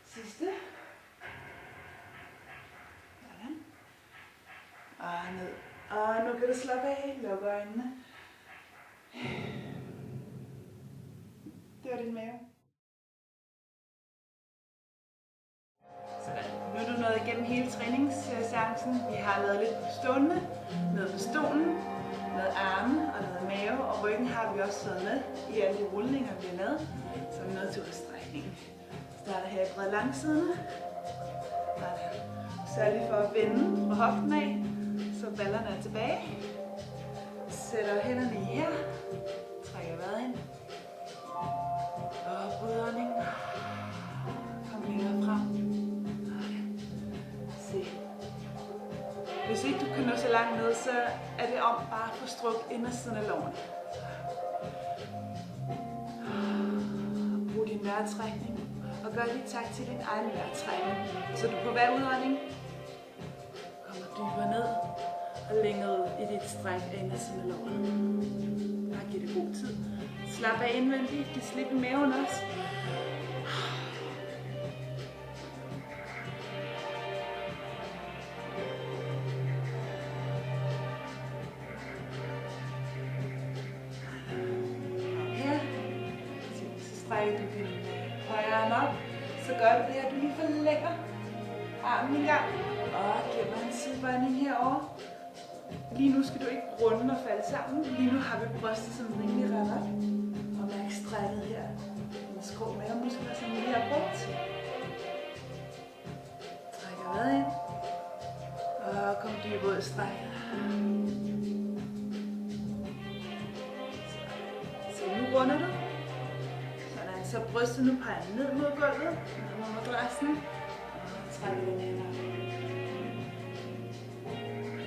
Sidste. Sådan. Og ned. Og nu kan du slappe af, lukke øjnene. Det var din mave. Sådan. Nu er du nået igennem hele træningsseancen. Vi har lavet lidt stående, noget på stolen, noget arme og noget mave, og ryggen har vi også taget med i alle de rullinger, vi har lavet. Så er vi nået til udstrækningen. Starter her i bred langsiderne. Sørg lige for at vende fra hoften af, så ballerne er tilbage. Sætter hænderne i her. Trækker vejret ind. Og udånding. Kom længere frem. Se. Hvis ikke du kan nå så langt ned, så er det om bare at få strukket indersiden af lårene. Brug din vejrtrækning. Og gør lige tak til din egen vejrtrækning. Så du på hver udånding kommer dybere ned og længere ud i dit stræk af indersiden af lårene. Bare giv det god tid. Slap af indvendigt. Giv slip i maven også. Og her. Så strækker du din højre arm op. Så gør du det, at du lige forlænger armen en gang. Og gemmer en sidebøjning herovre. Lige nu skal du ikke runde og falde sammen. Lige nu har vi brystet som rimelig ret op. Og mærk strækket her. En skrå mavemuskler, som vi lige har brugt. Trækker vejret ind. Og kom dybt ud i strækket. Så nu runder du. Sådan, så brystet nu peger ned mod gulvet. Ned mod madrassen. Og trækker den her op.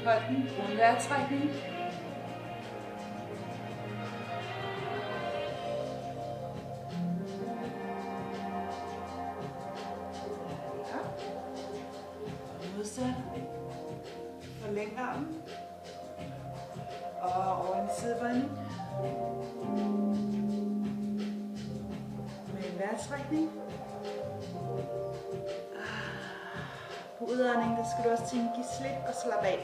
Hold den. Brug en vejrtrækning. Ja. Og modsat. Forlæng armen. Og over en sidebøjning. Med en vejrtrækning. På udåndingen, der skal du også tænke, give slip og slappe af.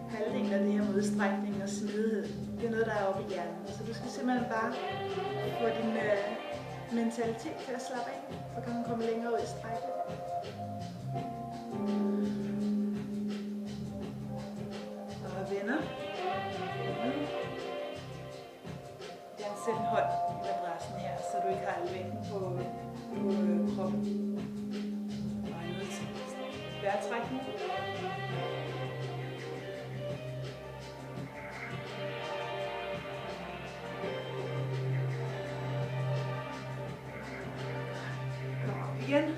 Halvdelen af det her modstrækning og smidighed, det er noget, der er oppe i hjernen. Så du skal simpelthen bare få din mentalitet til at slappe af, så kan man komme længere ud i strækket. Og venner. Gerne sæt en hånd i madrassen her, så du ikke har al vægten på kroppen. Og en vejrtrækning. Igen.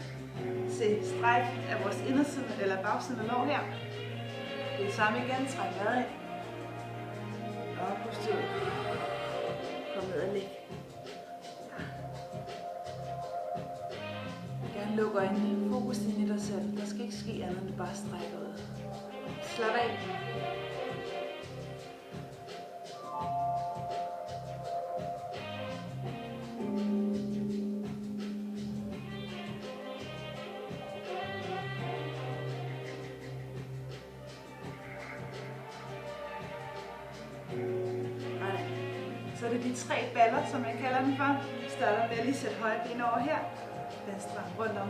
Se stræk af vores inderside eller bagside af lår her. Det er det samme igen. Træk vejret ind. Og pust ud. Kom ned og læg. Gerne luk øjnene. Fokus ind i dig selv. Der skal ikke ske andet end bare strække ud. Slap af. Så er det de 3 baller, som jeg kalder den for. Vi starter med at lige sætte højre ben over her. Venstre arm rundt om.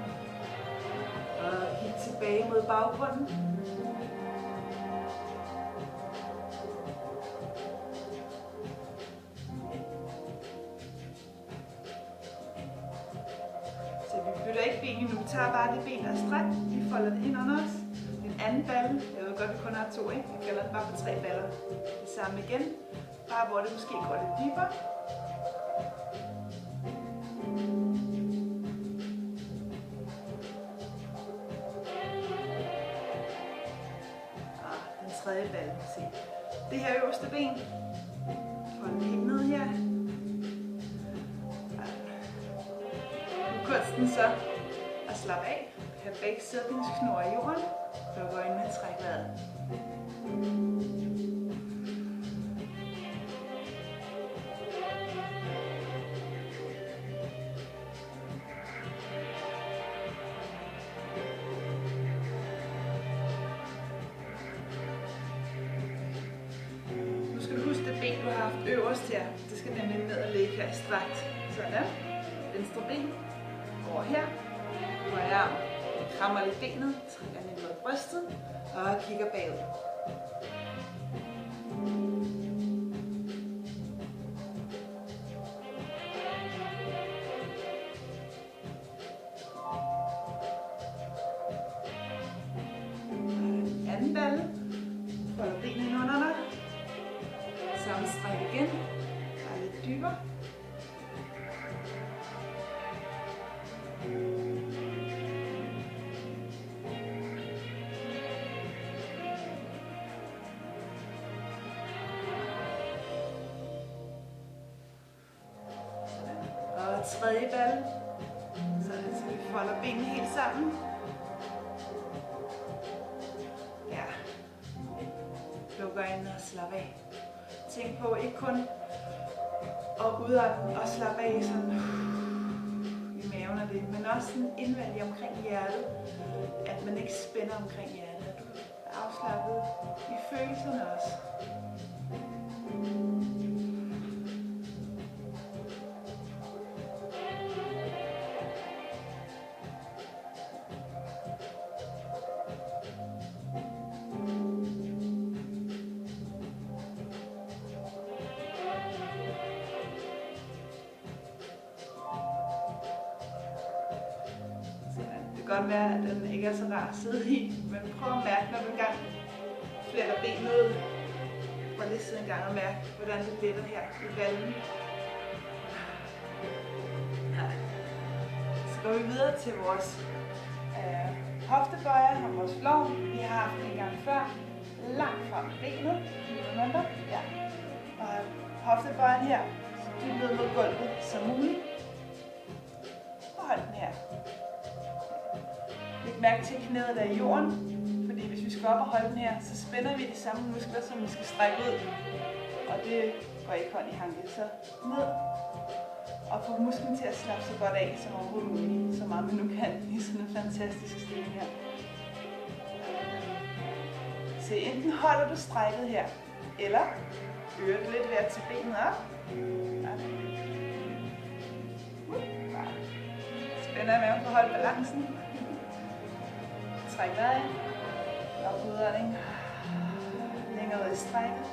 Og kig tilbage mod baggrunden. Så vi flytter ikke benene nu. Vi tager bare det ben, der er strengt. Vi folder det ind under os. Den anden balle, jeg ved godt, vi kun har 2, ikke? Vi kalder den bare for 3 baller. Det samme igen. Bare hvor det måske går lidt dybere. Den tredje balle, se. Det her øverste ben. Hold det helt ned her. Nu kunsten så at slappe af. Have begge sædningsknor i jorden. Luk øjnene, træk vejret. Nu skal du huske det ben, du har haft øverst her. Det skal nemlig ned og ligge her strakt. Sådan. Venstre ben. Over her. Højre arm. Krammer lidt benet. Trækker ned mod brystet. Og kigger bagud. Anden balle. Folder benene ind under dig. Samme stræk igen. Og lidt dybere. Og tredje balle. Sådan, så vi folder benene helt sammen. Ja. Luk øjnene og slap af. Tænk på ikke kun at udånde og slappe af sådan i maven og det, men også sådan indvendigt omkring hjertet. At man ikke spænder omkring hjertet. At du er afslappet i følelserne også. Det kan godt være, at den ikke er så rar at sidde i, men prøv at mærke, når du engang fletter benet ud. Prøv lige at sidde en gang og mærke, hvordan det letter her i ballen. Ja. Så går vi videre til vores hoftebøjer og vores flov. Vi har haft en gang før. Langt frem med benet. Ja. Og hoftebøjen her, så dybet mod gulvet som muligt. Og hold den her. Læg mærke til knæet der i jorden, fordi hvis vi skal op og holde den her, så spænder vi de samme muskler, som vi skal strække ud. Og det går ikke hånd i hanke, så ned. Og få musklen til at slappe så godt af som overhovedet muligt, så meget vi nu kan i sådan en fantastisk stilling her. Så enten holder du strækket her, eller øger du lidt ved at tage benet op. Spænder i maven for at holde balancen. Træk vejret. Op udånding. Længere ud i strækket.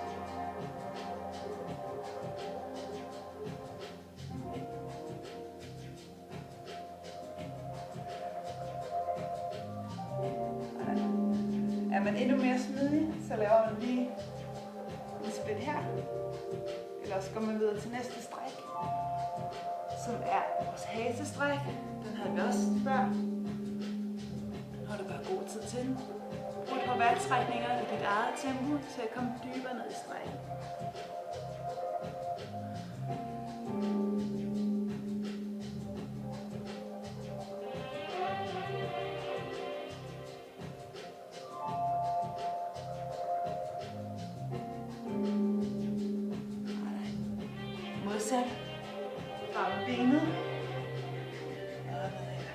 Er man endnu mere smidig, så laver man lige en split her. Eller så går man videre til næste stræk, som er vores hasestræk. Den havde vi også før. Nu er det bare god tid til den. Brug et par vejrtrækninger i dit eget tempo til at komme dybere ned i strækket. Modsat. Frem med benet. Og ned her.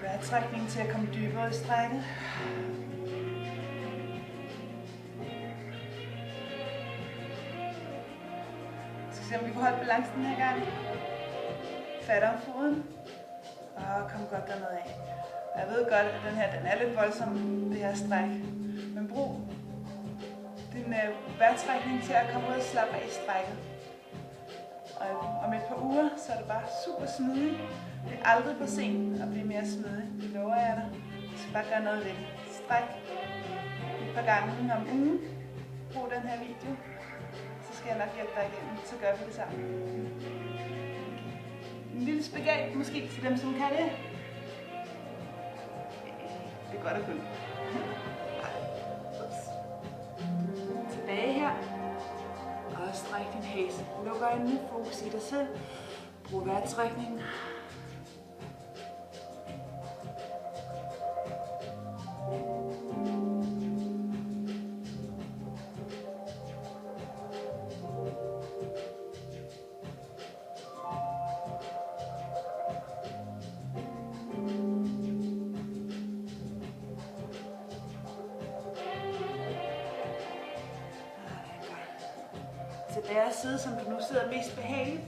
Vejrtrækning til at komme dybere i strækket. Jeg skal Så se om vi kan holde balancen den her gang. Fat om foden. Og kom godt derned af. Og jeg ved godt, at den er lidt voldsom, det her stræk. Men brug din vejrtrækning til at komme ud og slappe af i strækket. Og om et par uger, så er det bare super smidigt. Det er aldrig for sent at blive mere smidig. Det lover jeg dig. Så bare gør noget ved det. Stræk et par gange om ugen. Brug den her video. Så skal jeg nok hjælpe dig igennem. Så gør vi det sammen. En lille spagat måske til dem, som kan det. Det er godt at kunne. Tilbage her. Og stræk din hase. Luk øjnene, fokus i dig selv. Brug vejrtrækningen. Tilbage at sidde, som du nu sidder mest behageligt.